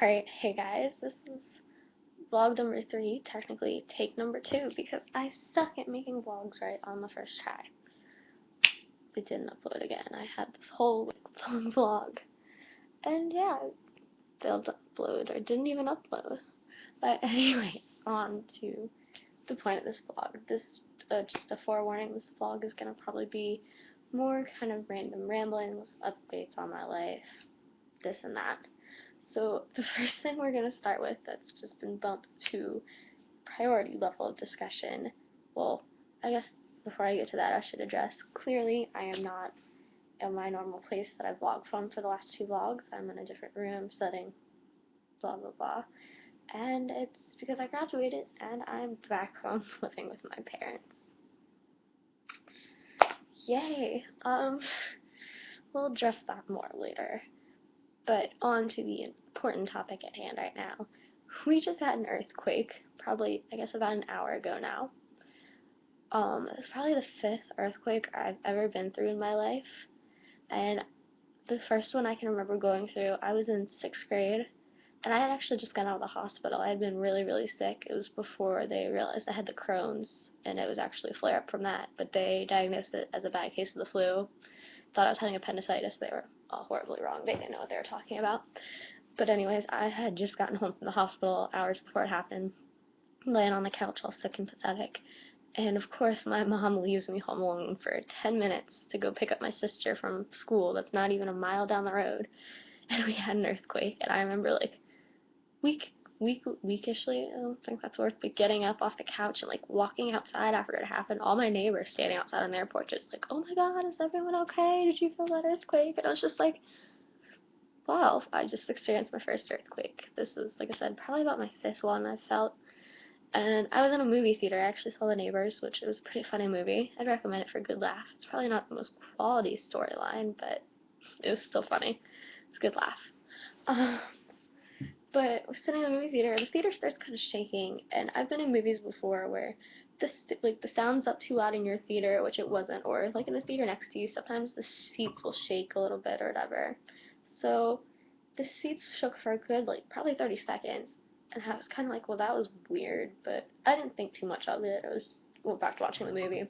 Alright, hey guys, this is vlog number 3, technically take number 2, because I suck at making vlogs right on the first try. It didn't upload again. I had this whole long vlog, and yeah, it failed to upload, or didn't even upload. But anyway, on to the point of this vlog. Just a forewarning, this vlog is gonna probably be more kind of random ramblings, updates on my life, this and that. So the first thing we're going to start with that's just been bumped to priority level of discussion. Well, I guess before I get to that, I should address clearly I am not in my normal place that I vlogged from for the last 2 vlogs. I'm in a different room setting, blah blah blah. And it's because I graduated and I'm back home living with my parents. Yay! We'll address that more later. But on to the important topic at hand right now. We just had an earthquake, probably, I guess, about an hour ago now. It's probably the 5th earthquake I've ever been through in my life. And the first one I can remember going through, I was in 6th grade. And I had actually just gotten out of the hospital. I had been really, really sick. It was before they realized I had the Crohn's, and it was actually a flare-up from that. But they diagnosed it as a bad case of the flu. Thought I was having appendicitis. They were all horribly wrong. They didn't know what they were talking about. But anyways, I had just gotten home from the hospital hours before it happened, laying on the couch all sick and pathetic. And of course, my mom leaves me home alone for 10 minutes to go pick up my sister from school that's not even a mile down the road. And we had an earthquake. And I remember, like, weekishly, I don't think that's worth, but getting up off the couch and, like, walking outside after it happened. All my neighbors standing outside on their porches, like, oh my god, is everyone okay? Did you feel that earthquake? And I was just like, wow, I just experienced my first earthquake. This is, like I said, probably about my 5th one I felt. And I was in a movie theater. I actually saw The Neighbors, which was a pretty funny movie. I'd recommend it for a good laugh. It's probably not the most quality storyline, but it was still funny. It's a good laugh. But we're sitting in the movie theater, and the theater starts kind of shaking, and I've been in movies before where the sound's up too loud in your theater, which it wasn't, or like in the theater next to you, sometimes the seats will shake a little bit or whatever. So the seats shook for a good, like, probably 30 seconds, and I was kind of like, well, that was weird, but I didn't think too much of it. I was went back to watching the movie.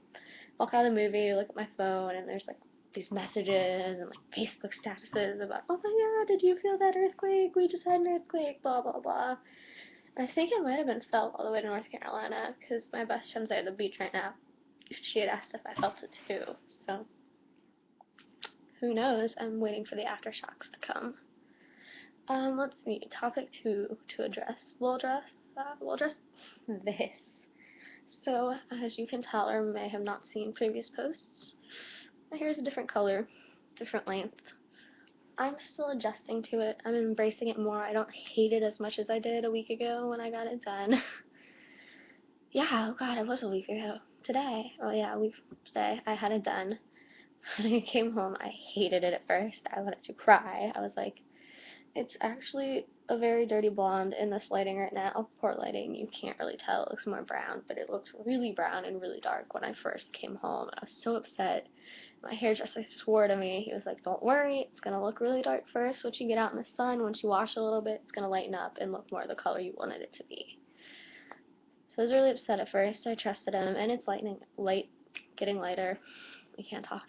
Walk out of the movie, look at my phone, and there's like these messages and like Facebook statuses about, oh my god, did you feel that earthquake? We just had an earthquake, blah blah blah. And I think it might have been felt all the way to North Carolina, because my best friend's at the beach right now. She had asked if I felt it too, so who knows? I'm waiting for the aftershocks to come. Let's see. Topic 2 to address. We'll address this. So, as you can tell or may have not seen previous posts, my hair is a different color, different length. I'm still adjusting to it. I'm embracing it more. I don't hate it as much as I did a week ago when I got it done. Yeah, oh god, it was a week ago. Today, oh yeah, today, I had it done. When I came home, I hated it at first. I wanted to cry. I was like, it's actually a very dirty blonde in this lighting right now. Poor lighting, you can't really tell. It looks more brown, but it looks really brown and really dark when I first came home. I was so upset. My hairdresser swore to me. He was like, don't worry, it's going to look really dark first. Once you get out in the sun, once you wash a little bit, it's going to lighten up and look more the color you wanted it to be. So I was really upset at first. I trusted him, and it's getting lighter. We can't talk.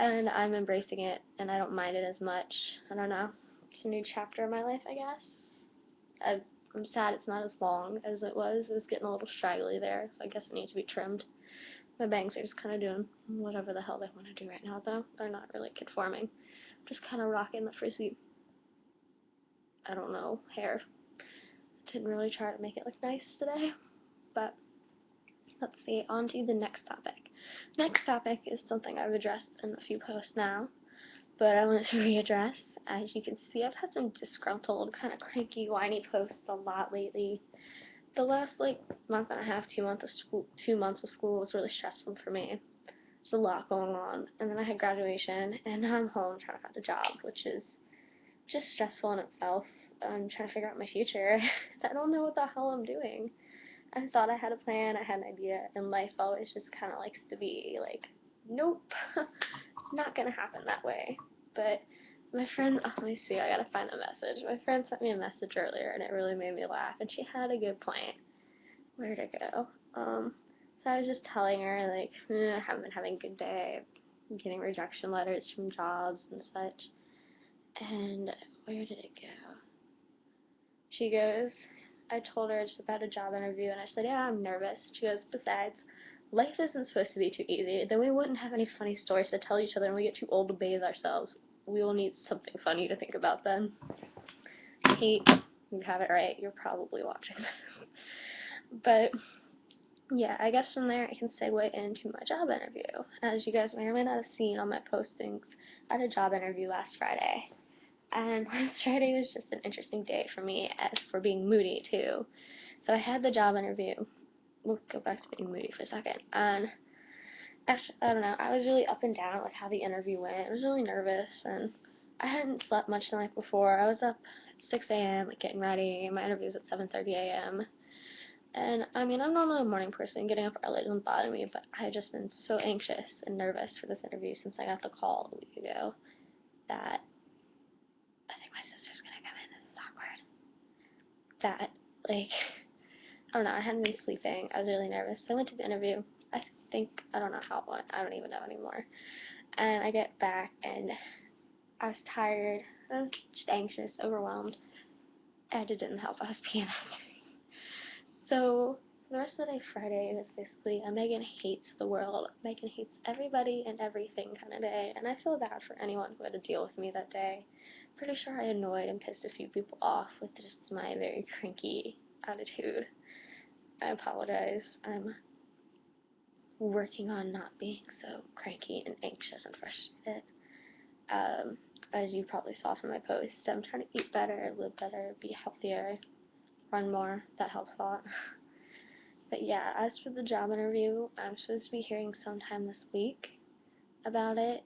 And I'm embracing it, and I don't mind it as much. I don't know. It's a new chapter in my life, I guess. I'm sad it's not as long as it was. It was getting a little straggly there, so I guess it needs to be trimmed. My bangs are just kind of doing whatever the hell they want to do right now, though. They're not really conforming. Just kind of rocking the frizzy, I don't know, hair. Didn't really try to make it look nice today, but let's see, on to the next topic. Next topic is something I've addressed in a few posts now, but I want to readdress. As you can see, I've had some disgruntled, kind of cranky, whiny posts a lot lately. The last, like, month and a half, 2 months of school, 2 months of school was really stressful for me. There's a lot going on, and then I had graduation, and now I'm home trying to find a job, which is just stressful in itself. I'm trying to figure out my future. I don't know what the hell I'm doing. I thought I had a plan, I had an idea, and life always just kind of likes to be like, nope, not gonna happen that way. But my friend, oh, let me see, I gotta find the message. My friend sent me a message earlier, and it really made me laugh, and she had a good point. Where'd it go? So I was just telling her, like, I haven't been having a good day, I'm getting rejection letters from jobs and such, and where did it go? She goes, I told her just about a job interview, and I said, yeah, I'm nervous. She goes, besides, life isn't supposed to be too easy. Then we wouldn't have any funny stories to tell each other when we get too old to bathe ourselves. We will need something funny to think about then. Kate, you have it right. You're probably watching this. But, yeah, I guess from there I can segue into my job interview. As you guys may or may not have seen on my postings, I had a job interview last Friday. And last Friday was just an interesting day for me, as for being moody, too. So I had the job interview. We'll go back to being moody for a second. And actually, I don't know, I was really up and down with how the interview went. I was really nervous, and I hadn't slept much the night before. I was up at 6 a.m., like, getting ready. My interview was at 7:30 a.m. And, I mean, I'm normally a morning person. Getting up early doesn't bother me, but I had just been so anxious and nervous for this interview since I got the call a week ago that I think my sister's gonna come in. This is awkward. That, like, I don't know, I hadn't been sleeping. I was really nervous. So I went to the interview. I don't know how it went. I don't even know anymore. And I get back, and I was tired. I was just anxious, overwhelmed. And it didn't help. I was PMSing. So the rest of the day, Friday, was basically a Megan hates the world. Megan hates everybody and everything kind of day. And I feel bad for anyone who had to deal with me that day. Pretty sure I annoyed and pissed a few people off with just my very cranky attitude. I apologize. I'm working on not being so cranky and anxious and frustrated. As you probably saw from my post, I'm trying to eat better, live better, be healthier, run more. That helps a lot. But yeah, as for the job interview, I'm supposed to be hearing sometime this week about it.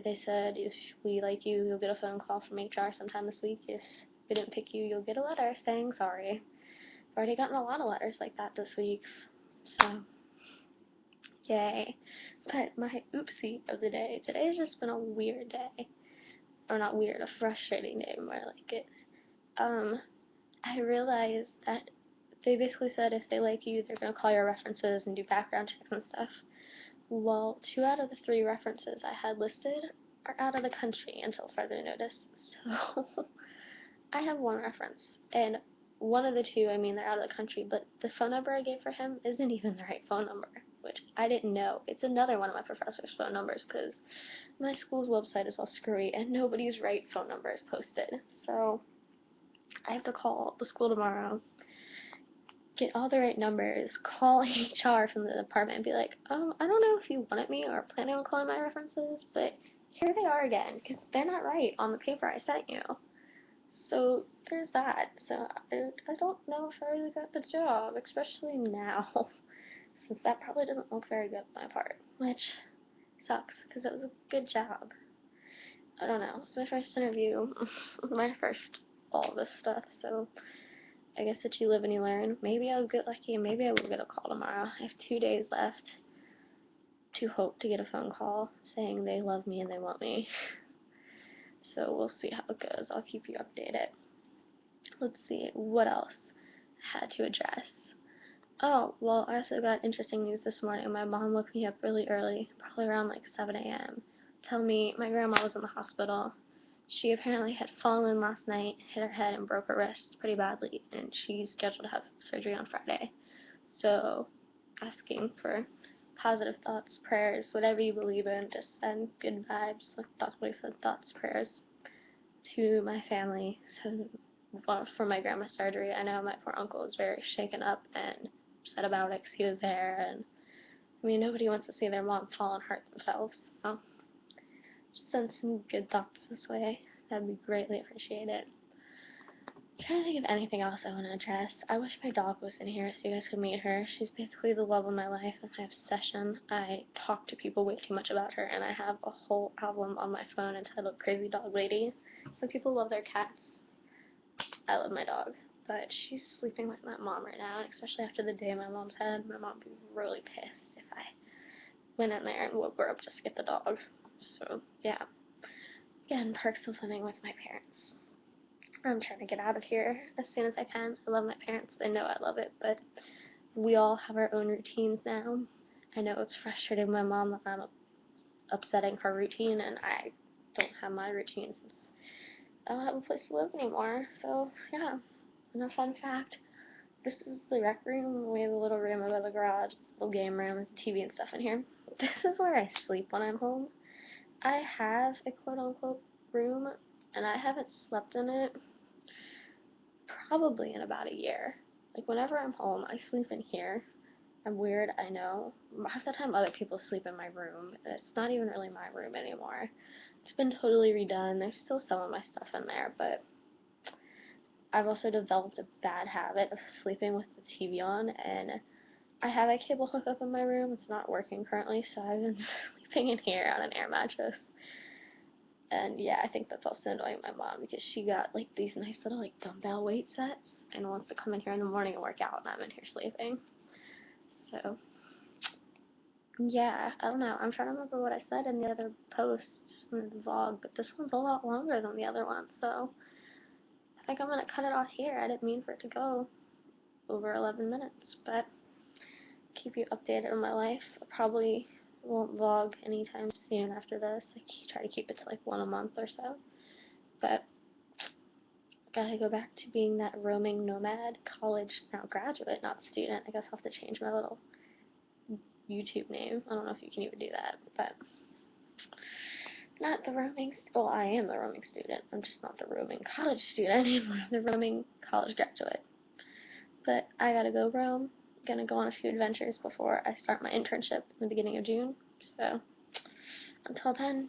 They said if we like you, you'll get a phone call from HR sometime this week. If we didn't pick you, you'll get a letter saying sorry. I've already gotten a lot of letters like that this week, so yay. But my oopsie of the day, today's just been a weird day. Or not weird, a frustrating day, more like it. I realized that they basically said if they like you, they're going to call your references and do background checks and stuff. Well, 2 out of the 3 references I had listed are out of the country until further notice. So I have 1 reference, and one of the 2, I mean, they're out of the country, but the phone number I gave for him isn't even the right phone number, which I didn't know. It's another one of my professor's phone numbers, because my school's website is all screwy, and nobody's right phone number is posted. So I have to call the school tomorrow, get all the right numbers, call HR from the department and be like, I don't know if you wanted me or planning on calling my references, but here they are again, because they're not right on the paper I sent you. So there's that. So I don't know if I really got the job, especially now, since that probably doesn't look very good on my part, which sucks, because it was a good job. I don't know. It's my first interview, my first all this stuff, so I guess that you live and you learn. Maybe I'll get lucky and maybe I will get a call tomorrow. I have 2 days left to hope to get a phone call saying they love me and they want me. So we'll see how it goes. I'll keep you updated. Let's see, what else I had to address. Oh, well, I also got interesting news this morning. My mom woke me up really early, probably around like 7 a.m., telling me my grandma was in the hospital. She apparently had fallen last night, hit her head, and broke her wrist pretty badly, and she's scheduled to have surgery on Friday. So, asking for positive thoughts, prayers, whatever you believe in, just send good vibes, like Dr. Lee said, thoughts, prayers to my family. So, for my grandma's surgery, I know my poor uncle was very shaken up and upset about it because he was there, and I mean, nobody wants to see their mom fall and hurt themselves, so just send some good thoughts this way. That'd be greatly appreciated. I'm trying to think of anything else I want to address. I wish my dog was in here so you guys could meet her. She's basically the love of my life and my obsession. I talk to people way too much about her, and I have a whole album on my phone entitled Crazy Dog Lady. Some people love their cats. I love my dog. But she's sleeping with my mom right now, and especially after the day my mom's had. My mom would be really pissed if I went in there and woke her up just to get the dog. So, yeah. again, perks of living with my parents. I'm trying to get out of here as soon as I can. I love my parents. They know I love it, but we all have our own routines now. I know it's frustrating my mom that I'm upsetting her routine, and I don't have my routine since I don't have a place to live anymore. So, yeah. And a fun fact, this is the rec room. We have a little room above the garage. It's a little game room with TV and stuff in here. This is where I sleep when I'm home. I have a quote-unquote room, and I haven't slept in it probably in about a year. Like, whenever I'm home, I sleep in here. I'm weird, I know. Half the time other people sleep in my room, and it's not even really my room anymore. It's been totally redone. There's still some of my stuff in there, but I've also developed a bad habit of sleeping with the TV on, and I have a cable hookup in my room. It's not working currently, so I've been sleeping in here on an air mattress. And yeah, I think that's also annoying my mom because she got like these nice little like dumbbell weight sets and wants to come in here in the morning and work out, and I'm in here sleeping. So yeah, I don't know. I'm trying to remember what I said in the other posts in the vlog, but this one's a lot longer than the other one, so I think I'm gonna cut it off here. I didn't mean for it to go over 11 minutes, but keep you updated on my life. I probably won't vlog anytime soon after this. I try to keep it to like one a month or so, but gotta go back to being that roaming nomad, college, now graduate, not student. I guess I'll have to change my little YouTube name. I don't know if you can even do that, but not the roaming, well, I am the roaming student. I'm just not the roaming college student anymore. I'm the roaming college graduate. But I gotta go roam. Gonna go on a few adventures before I start my internship in the beginning of June. So, until then,